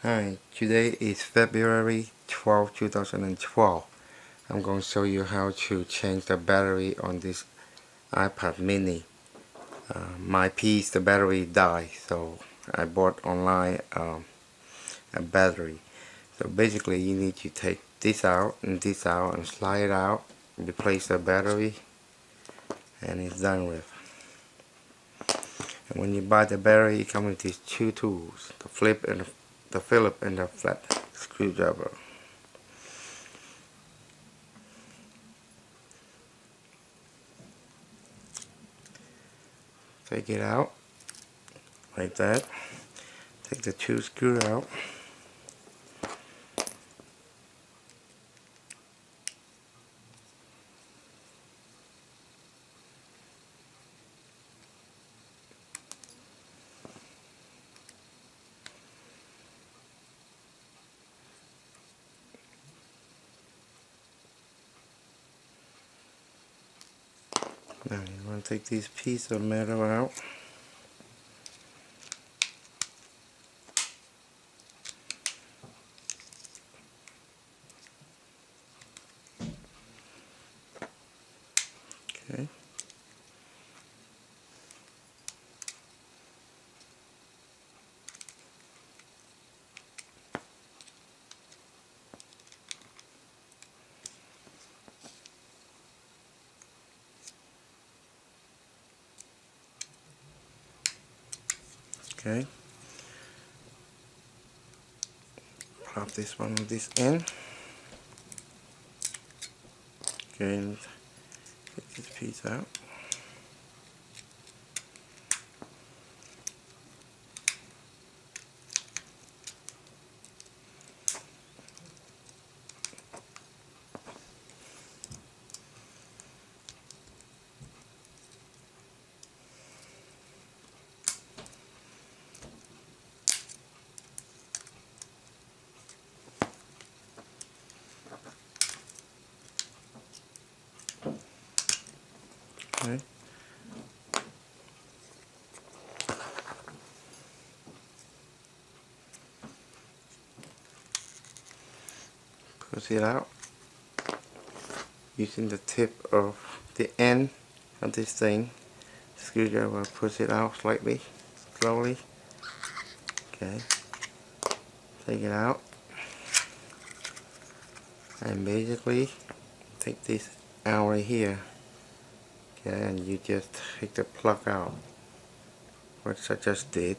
Hi, today is February 12, 2012. I'm going to show you how to change the battery on this iPod mini. My piece, the battery died, so I bought online a battery. So basically you need to take this out and slide it out, replace the battery, and it's done with. And when you buy the battery, it comes with these two tools, the Phillips and the flat screwdriver. Take it out like that. Take the two screws out. Now you want to take this piece of metal out. Okay. Okay. Pop this one with this end. Okay, and take this piece out. Okay. Push it out using the tip of the end of this thing. Screwdriver, push it out slightly, slowly. Okay. Take it out. And basically take this out right here. Okay, and you just take the plug out, which I just did.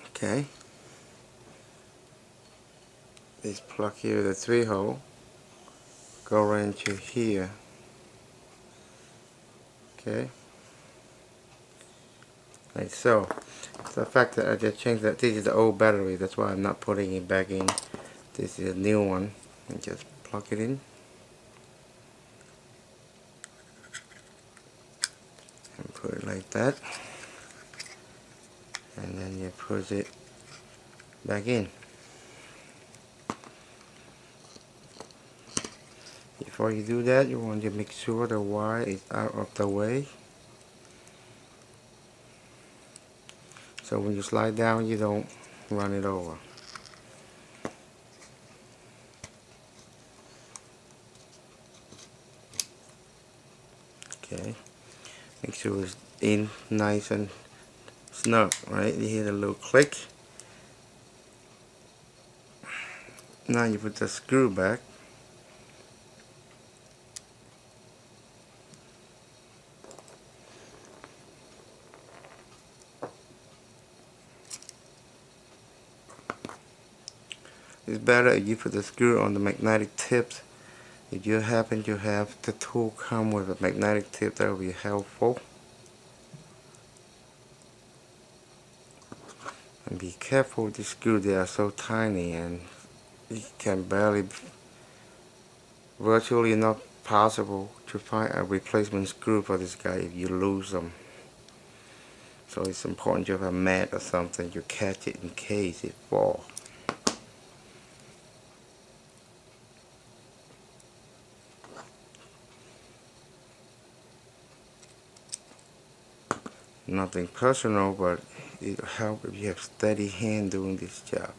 Okay. This plug here, the 3-hole, go right into here. Okay. Like so. The fact that I just changed that, this is the old battery, that's why I'm not putting it back in. This is a new one. And just plug it in. And put it like that. And then you push it back in. Before you do that, you want to make sure the wire is out of the way. So when you slide down, you don't run it over. Okay. Make sure it's in nice and snug, right? You hear the little click. Now you put the screw back. It's better if you put the screw on the magnetic tips. If you happen to have the tool come with a magnetic tip, that will be helpful. And be careful with the screws, they are so tiny and you can barely, virtually not possible to find a replacement screw for this guy if you lose them. So it's important you have a mat or something to catch it in case it falls. Nothing personal, but it'll help if you have steady hand doing this job.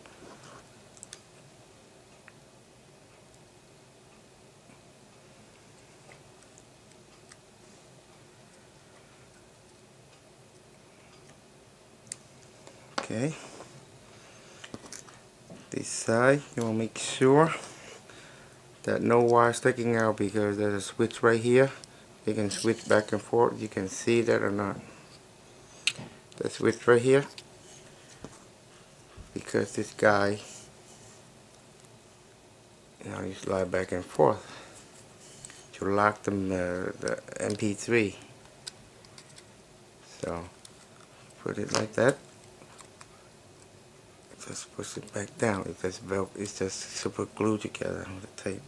Okay, this side you want to make sure that no wire sticking out, because there's a switch right here. You can switch back and forth. You can see that or not. The switch right here, because this guy, you slide back and forth to lock the MP3. So put it like that. Just push it back down. It's just super glued together with the tape.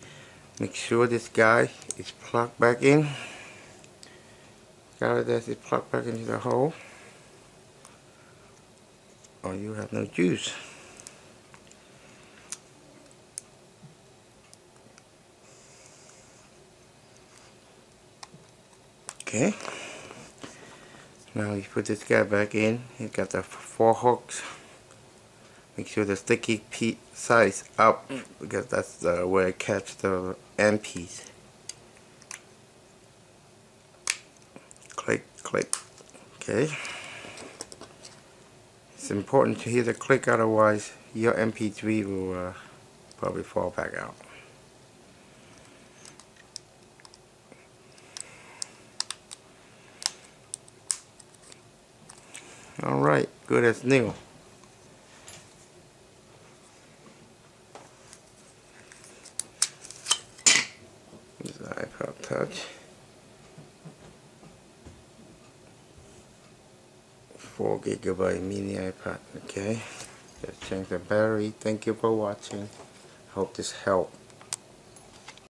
Make sure this guy is plugged back in. Got it as it plugged back into the hole, or you have no juice. Okay. Now you put this guy back in. You got the 4 hooks. Make sure the sticky side is up, because that's where it catches the end piece. Click, click. Okay. It's important to hear the click, otherwise your MP3 will probably fall back out. Alright, good as new. This is the Ipod Touch. 4GB mini iPod. Okay, just change the battery. Thank you for watching. Hope this helped.